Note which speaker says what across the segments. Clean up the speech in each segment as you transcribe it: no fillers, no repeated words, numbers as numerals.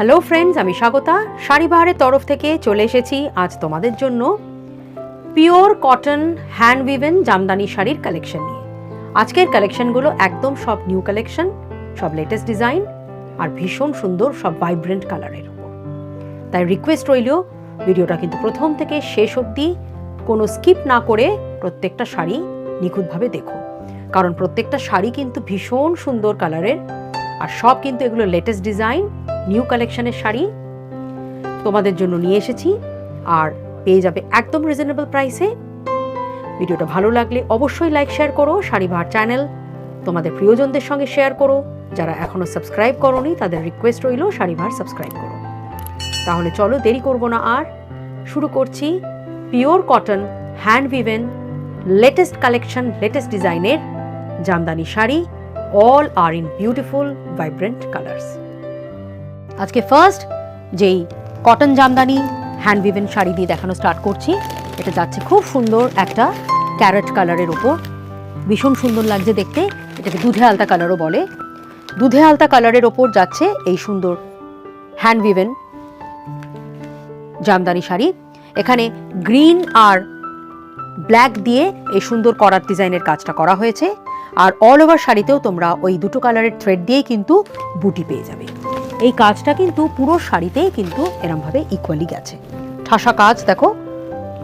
Speaker 1: Hello friends, আমি স্বাগতা শাড়িবাহারের তরফ থেকে চলে এসেছি আজ তোমাদের জন্য pure cotton hand woven Jamdani শাড়ির কালেকশন নিয়ে। আজকের কালেকশনগুলো একদম সব নিউ কালেকশন, সব লেটেস্ট ডিজাইন আর ভীষণ সুন্দর, সব ভাইব্রেন্ট কালারের উপর। তাই রিকোয়েস্ট রইল ভিডিওটা কিন্তু প্রথম থেকে শেষ অবধি কোনো স্কিপ না করে প্রত্যেকটা শাড়ি নিখুঁতভাবে দেখো, কারণ প্রত্যেকটা শাড়ি কিন্তু ভীষণ সুন্দর কালারের আর সব কিন্তু এগুলো লেটেস্ট ডিজাইন নিউ কালেকশনের শাড়ি তোমাদের জন্য নিয়ে এসেছি আর পেয়ে যাবে একদম রিজনেবল প্রাইসে। ভিডিওটা ভালো লাগলে অবশ্যই লাইক শেয়ার করো, শাড়িবাহার চ্যানেল তোমাদের প্রিয়জনদের সঙ্গে শেয়ার করো। যারা এখনো সাবস্ক্রাইব করোনি তাদের রিকোয়েস্ট রইল শাড়িবাহার সাবস্ক্রাইব করো। তাহলে চলো দেরি করব না আর শুরু করছি pure cotton hand woven latest collection, latest ডিজাইনের jamdani sari. All are in beautiful vibrant colours. আজকে ফার্স্ট যেই cotton jamdani hand woven sari দিয়ে দেখানো স্টার্ট করছি। এটা যাচ্ছে খুব সুন্দর একটা ক্যারেট কালারের ওপর, ভীষণ সুন্দর লাগছে দেখতে। এটাকে দুধে আলতা কালারও বলে। দুধে আলতা কালারের ওপর যাচ্ছে এই সুন্দর হ্যান্ড উইভেন জামদানি শাড়ি। এখানে গ্রিন আর ব্ল্যাক দিয়ে এই সুন্দর করার ডিজাইনের কাজটা করা হয়েছে। আর অল ওভার শাড়িতেও তোমরা ওই দুটো কালারের থ্রেড দিয়েই কিন্তু বুটি পেয়ে যাবে। এই কাজটা কিন্তু পুরো শাড়িতেই কিন্তু এরমভাবে ইকুয়ালি গেছে। ঠাসা কাজ দেখো,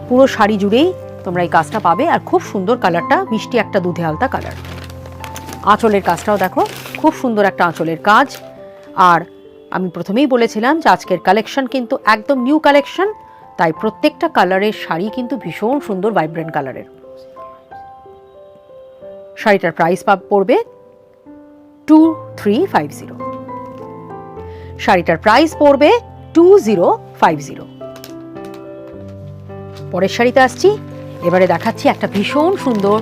Speaker 1: পুরো শাড়ি জুড়েই তোমরা এই কাজটা পাবে। আর খুব সুন্দর কালারটা, মিষ্টি একটা দুধে আলতা কালার। আঁচলের কাজটাও দেখো, খুব সুন্দর একটা আঁচলের কাজ। আর আমি প্রথমেই বলেছিলাম যে আজকের কালেকশন কিন্তু একদম নিউ কালেকশন, তাই প্রত্যেকটা কালারের শাড়ি কিন্তু ভীষণ সুন্দর ভাইব্রেন্ট কালারের। শাড়িটার প্রাইস পড়বে 2350। শাড়িটার প্রাইস পড়বে 2050। পরের শাড়িতে আসছি। এবারে দেখাচ্ছি একটা ভীষণ সুন্দর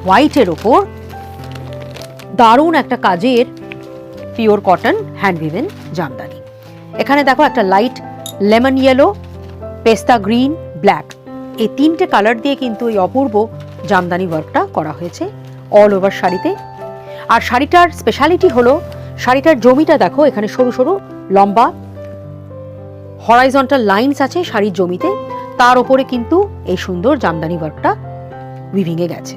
Speaker 1: হোয়াইটের ওপর দারুণ একটা কাজের pure cotton hand woven Jamdani. এখানে দেখো একটা লাইট লেমন ইয়েলো, পেস্তা গ্রিন, ব্ল্যাক, এই তিনটে কালার দিয়ে কিন্তু এই অপূর্ব জামদানি ওয়ার্কটা করা হয়েছে অল ওভার শাড়িতে। আর শাড়িটার স্পেশালিটি হলো শাড়িটার জমিটা দেখো, এখানে সরু সরু লম্বা হরাইজন্টাল লাইনস আছে শাড়ির জমিতে, তার ওপরে কিন্তু এই সুন্দর জামদানি ওয়ার্কটা উইভিংয়ে গেছে।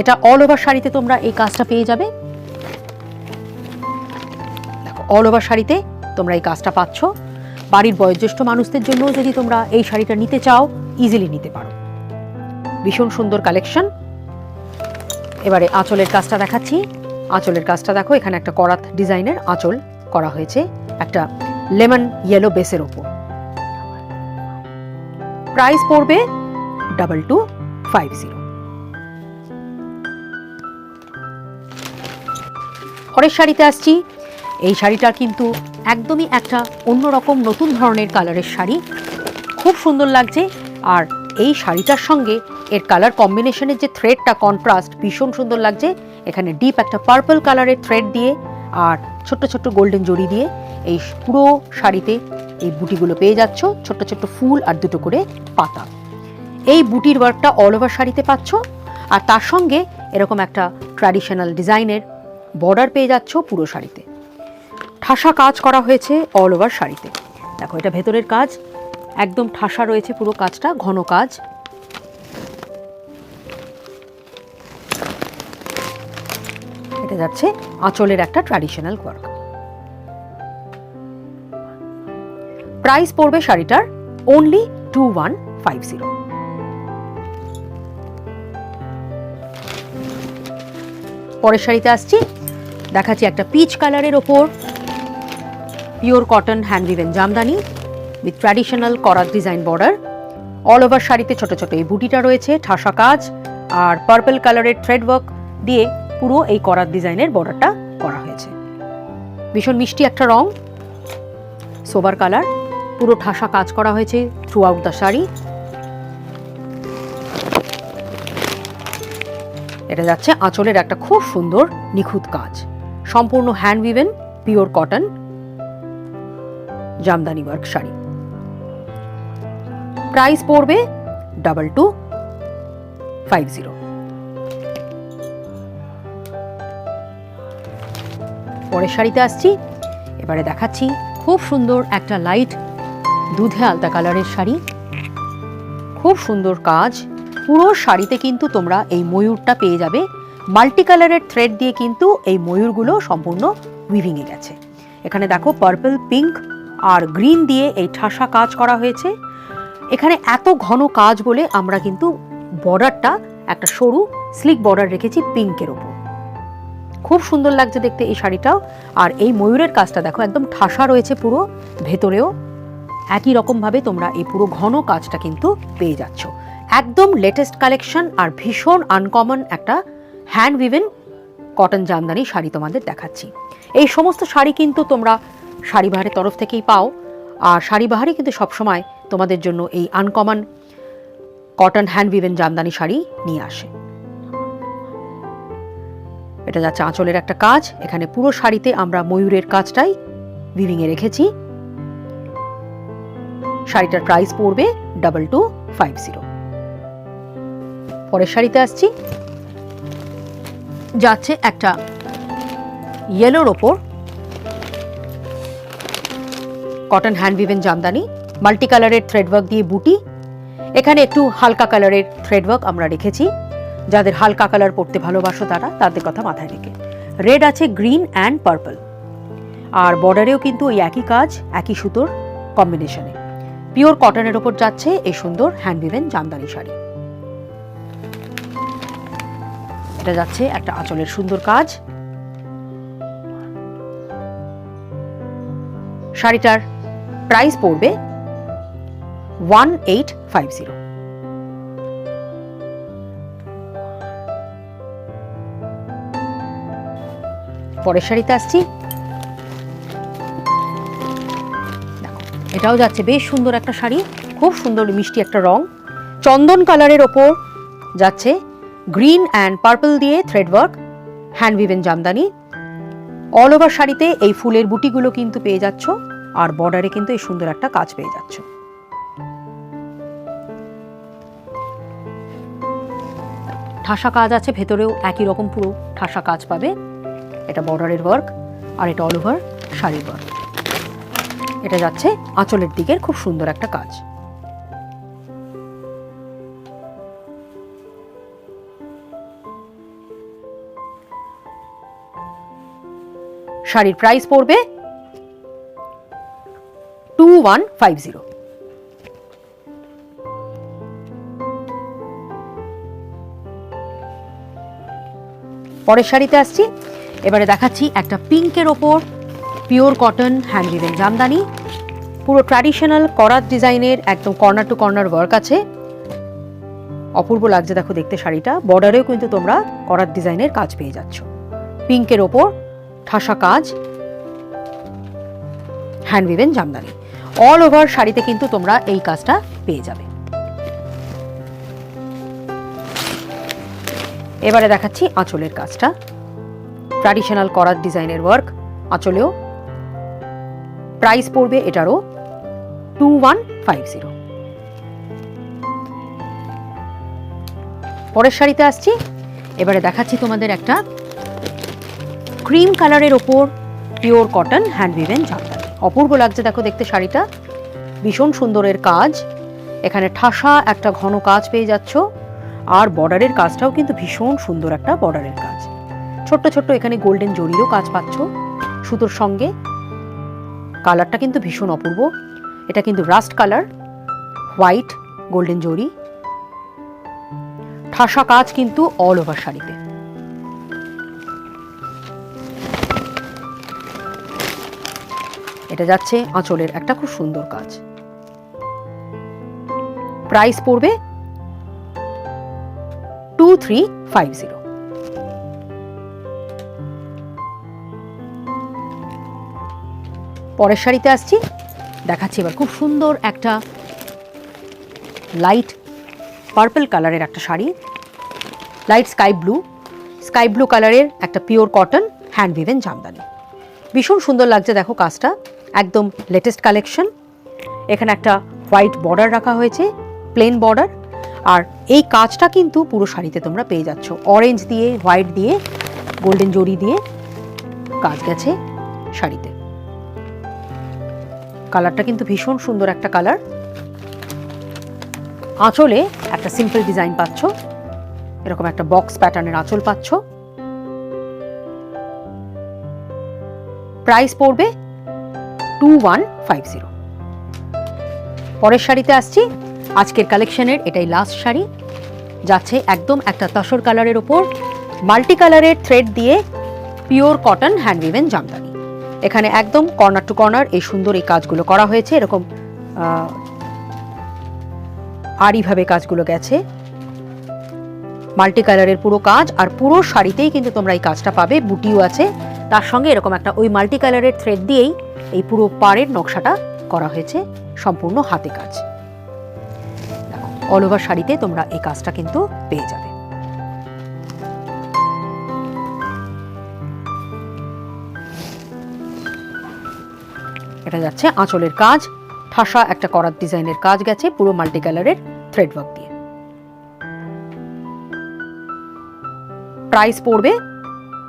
Speaker 1: এটা অল ওভার শাড়িতে তোমরা এই কাজটা পেয়ে যাবে। দেখো অল ওভার শাড়িতে তোমরা এই কাজটা পাচ্ছ। বাড়ির বয়োজ্যেষ্ঠ মানুষদের জন্য যদি তোমরা এই শাড়িটা নিতে চাও ইজিলি নিতে পারো। ভীষণ সুন্দর কালেকশন। এবারে আঁচলের কাজটা দেখাচ্ছি। আঁচলের কাজটা দেখো, এখানে একটা করাত ডিজাইনের আঁচল করা হয়েছে একটা লেমন ইয়েলো বেসের ওপর। প্রাইস পড়বে 2250। পরের শাড়িতে আসছি। এই শাড়িটা কিন্তু একদমই একটা অন্যরকম নতুন ধরনের কালারের শাড়ি, খুব সুন্দর লাগছে। আর এই শাড়িটার সঙ্গে এর কালার কম্বিনেশনের যে থ্রেডটা কন্ট্রাস্ট ভীষণ সুন্দর লাগছে। এখানে ডিপ একটা পার্পল কালারের থ্রেড দিয়ে আর ছোট্ট ছোট্ট গোল্ডেন জড়ি দিয়ে এই পুরো শাড়িতে এই বুটিগুলো পেয়ে যাচ্ছ, ছোট্ট ছোট্ট ফুল আর দুটো করে পাতা। এই বুটির ওয়ার্কটা অল ওভার শাড়িতে পাচ্ছ। আর তার সঙ্গে এরকম একটা ট্র্যাডিশনাল ডিজাইনের বর্ডার পেয়ে যাচ্ছ পুরো শাড়িতে। ঠাসা কাজ করা হয়েছে অল ওভার শাড়িতে। দেখো এটা ভেতরের কাজ একদম ঠাসা রয়েছে, পুরো কাজটা ঘন কাজ। এটা যাচ্ছে আঁচলের একটা ট্র্যাডিশনাল ওয়ার্ক। প্রাইস পড়বে শাড়িটার অনলি 2150। পরের শাড়িতে আসছি। দেখাচ্ছি একটা পিচ কালারের ওপর pure cotton hand woven jamdani with traditional করাত ডিজাইন বর্ডার। অল ওভার শাড়িতে ছোট ছোট এই বুটিটা রয়েছে, ঠাসা কাজ আর পার্পল কালারের থ্রেড ওয়ার্ক দিয়ে পুরো এই করাত ডিজাইনের বর্ডারটা করা হয়েছে। ভীষণ মিষ্টি একটা রং, সোবার কালার। পুরো ঠাসা কাজ করা হয়েছে থ্রু আউট দ্য শাড়ি। এটা যাচ্ছে আঁচলের একটা খুব সুন্দর নিখুঁত কাজ, সম্পূর্ণ hand woven pure cotton jamdani work sari. Price পড়বে 2250। পরের শাড়িতে আসছি। এবারে দেখাচ্ছি খুব সুন্দর একটা লাইট দুধে আলতা কালারের শাড়ি, খুব সুন্দর কাজ। পুরো শাড়িতে কিন্তু তোমরা এই ময়ূরটা পেয়ে যাবে। মাল্টি কালারের থ্রেড দিয়ে কিন্তু এই ময়ূরগুলো সম্পূর্ণ উইভিংয়ে গেছে। এখানে দেখো পার্পল, পিঙ্ক আর গ্রিন দিয়ে এই ঠাসা কাজ করা হয়েছে। এখানে এত ঘন কাজ বলে আমরা কিন্তু বর্ডারটা একটা সরু স্লিক বর্ডার রেখেছি পিঙ্কের ওপর। খুব সুন্দর লাগছে দেখতে এই শাড়িটাও। আর এই ময়ূরের কাজটা দেখো একদম ঠাসা রয়েছে পুরো, ভেতরেও একই রকমভাবে তোমরা এই পুরো ঘন কাজটা কিন্তু পেয়ে যাচ্ছ। একদম লেটেস্ট কালেকশন আর ভীষণ আনকমন একটা হ্যান্ড উইভেন কটন জামদানি শাড়ি তোমাদের দেখাচ্ছি। এই সমস্ত শাড়ি কিন্তু তোমরা শাড়িবাহারের তরফ থেকেই পাও। আর শাড়িবাহারই কিন্তু সবসময় তোমাদের জন্য এই uncommon cotton hand woven jamdani sari নিয়ে আসে। এটা যাচ্ছে আঁচলের একটা কাজ। এখানে পুরো শাড়িতে আমরা ময়ূরের কাজটাই উইভিংয়ে রেখেছি। শাড়িটার প্রাইস পড়বে 2250। পরের শাড়িতে আসছি, যাচ্ছে একটা ইয়েলোর ওপর cotton hand woven Jamdani, multi কালারের থ্রেডওয়ার্ক দিয়ে বুটি। এখানে একটু হালকা কালারের থ্রেডওয়ার্ক আমরা রেখেছি। যাদের হালকা কালার পরতে ভালোবাসো তারা, তাদের কথা মাথায় রেখে। রেড আছে, গ্রিন অ্যান্ড পার্পল। আর বর্ডারেও কিন্তু ওই একই কাজ, একই সুতোর কম্বিনেশনে। পিওর কটনের ওপর যাচ্ছে এই সুন্দর হ্যান্ড উইভেন জামদানি শাড়ি। এটা যাচ্ছে একটা আঁচলের সুন্দর কাজ। শাড়িটার প্রাইস পড়বে 1850। পরের শাড়িতে আসছি, দেখো এটাও যাচ্ছে বেশ সুন্দর একটা শাড়ি, খুব সুন্দর মিষ্টি একটা রং, চন্দন কালারের ওপর যাচ্ছে গ্রিন অ্যান্ড পার্পল দিয়ে threadwork hand woven Jamdani. All over শাড়িতে এই ফুলের বুটিগুলো কিন্তু পেয়ে যাচ্ছ। আর বর্ডারে কিন্তু এই সুন্দর একটা কাজ পেয়ে যাচ্ছ। ঠাসা কাজ আছে, ভেতরেও একই রকম পুরো ঠাসা কাজ পাবে। এটা বর্ডারের ওয়ার্ক আর এটা অল ওভার শাড়ির ওয়ার্ক। এটা যাচ্ছে আঁচলের দিকের খুব সুন্দর একটা কাজ। শাড়ির প্রাইস পড়বে 2150। পরের শাড়িতে আসছি, এবারে দেখাচ্ছি একটা পিঙ্কের ওপর pure cotton hand woven Jamdani. পুরো ট্র্যাডিশনাল করাত ডিজাইনের একদম কর্নার টু কর্নার ওয়ার্ক আছে। অপূর্ব লাগছে দেখো দেখতে শাড়িটা। বর্ডারেও কিন্তু তোমরা করাত ডিজাইনের কাজ পেয়ে যাচ্ছ। পিঙ্কের ওপর ঠাসা কাজ, hand woven Jamdani. All over শাড়িতে কিন্তু তোমরা এই কাজটা পেয়ে যাবে। এবারে দেখাচ্ছি আঁচলের কাজটা। ট্র্যাডিশনাল করাত ডিজাইনের ওয়ার্ক আঁচলেও। প্রাইস পড়বে এটারও 2150। পরের শাড়িতে আসছি, এবারে দেখাচ্ছি তোমাদের একটা ক্রিম কালারের ওপর pure cotton hand woven Jamdani. অপূর্ব লাগছে দেখো দেখতে শাড়িটা, ভীষণ সুন্দরের কাজ। এখানে ঠাসা একটা ঘন কাজ পেয়ে যাচ্ছ। আর বর্ডারের কাজটাও কিন্তু ভীষণ সুন্দর একটা বর্ডারের কাজ। ছোট্ট ছোট্ট এখানে গোল্ডেন জরিরও কাজ পাচ্ছ সুতোর সঙ্গে। কালারটা কিন্তু ভীষণ অপূর্ব। এটা কিন্তু রাস্ট কালার, হোয়াইট গোল্ডেন জরি, ঠাসা কাজ কিন্তু অল ওভার শাড়িতে। এটা যাচ্ছে আঁচলের একটা খুব সুন্দর কাজ। প্রাইস পড়বে 2350। পরের শাড়িতে আসছি, দেখাচ্ছি এবার খুব সুন্দর একটা লাইট পার্পল কালারের একটা শাড়ি, লাইট স্কাই ব্লু কালারের একটা pure cotton hand woven Jamdani. ভীষণ সুন্দর লাগছে দেখো কাজটা, একদম লেটেস্ট কালেকশন। এখানে একটা হোয়াইট বর্ডার রাখা হয়েছে, প্লেন বর্ডার। আর এই কাজটা কিন্তু পুরো শাড়িতে তোমরা পেয়ে যাচ্ছ। অরেঞ্জ দিয়ে, হোয়াইট দিয়ে, গোল্ডেন জরি দিয়ে কাজ গেছে শাড়িতে। কালারটা কিন্তু ভীষণ সুন্দর একটা কালার। আঁচলে একটা সিম্পল ডিজাইন পাচ্ছ, এরকম একটা বক্স প্যাটার্নের আঁচল পাচ্ছ। প্রাইস পড়বে 2150। পরের শাড়িতে আসছি। আজকের কালেকশনের এটাই লাস্ট শাড়ি, যাচ্ছে একদম একটা তসর কালারের ওপর মাল্টি কালারের থ্রেড দিয়ে pure cotton hand woven Jamdani. এখানে একদম কর্নার টু কর্নার এই সুন্দর এই কাজগুলো করা হয়েছে, এরকম আড়িভাবে কাজগুলো গেছে। মাল্টি কালারের পুরো কাজ, আর পুরো শাড়িতেই কিন্তু তোমরা এই কাজটা পাবে। বুটিও আছে তার সঙ্গে, এরকম একটা ওই মাল্টি কালারের থ্রেড দিয়েই এই পুরো পাড়ের নকশাটা করা হয়েছে, সম্পূর্ণ হাতে কাজ। দেখো অল ওভার শাড়িতে তোমরা এই কাজটা কিন্তু পেয়ে যাবে। এটা যাচ্ছে আঁচলের কাজ, ঠাসা একটা করাত ডিজাইনের কাজ গেছে পুরো মাল্টি কালারের থ্রেড ওয়ার্ক দিয়ে। প্রাইস পড়বে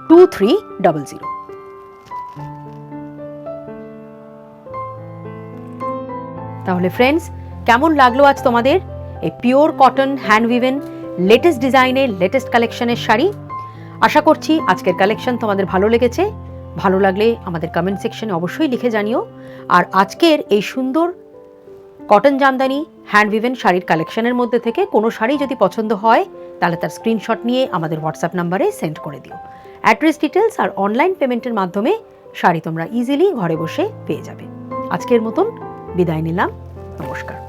Speaker 1: 2300। তাহলে ফ্রেন্ডস, কেমন লাগলো আজ তোমাদের এই pure cotton hand woven latest ডিজাইনের লেটেস্ট কালেকশনের শাড়ি? আশা করছি আজকের কালেকশন তোমাদের ভালো লেগেছে। ভালো লাগলে আমাদের কমেন্ট সেকশনে অবশ্যই লিখে জানিও। আর আজকের এই সুন্দর কটন জামদানি হ্যান্ড উইভেন শাড়ির কালেকশনের মধ্যে থেকে কোনো শাড়ি যদি পছন্দ হয় তাহলে তার স্ক্রিনশট নিয়ে আমাদের হোয়াটসঅ্যাপ নাম্বারে সেন্ড করে দিও। অ্যাড্রেস ডিটেলস আর অনলাইন পেমেন্টের মাধ্যমে শাড়ি তোমরা ইজিলি ঘরে বসে পেয়ে যাবে। আজকের মতন বিদায় নিলাম, নমস্কার।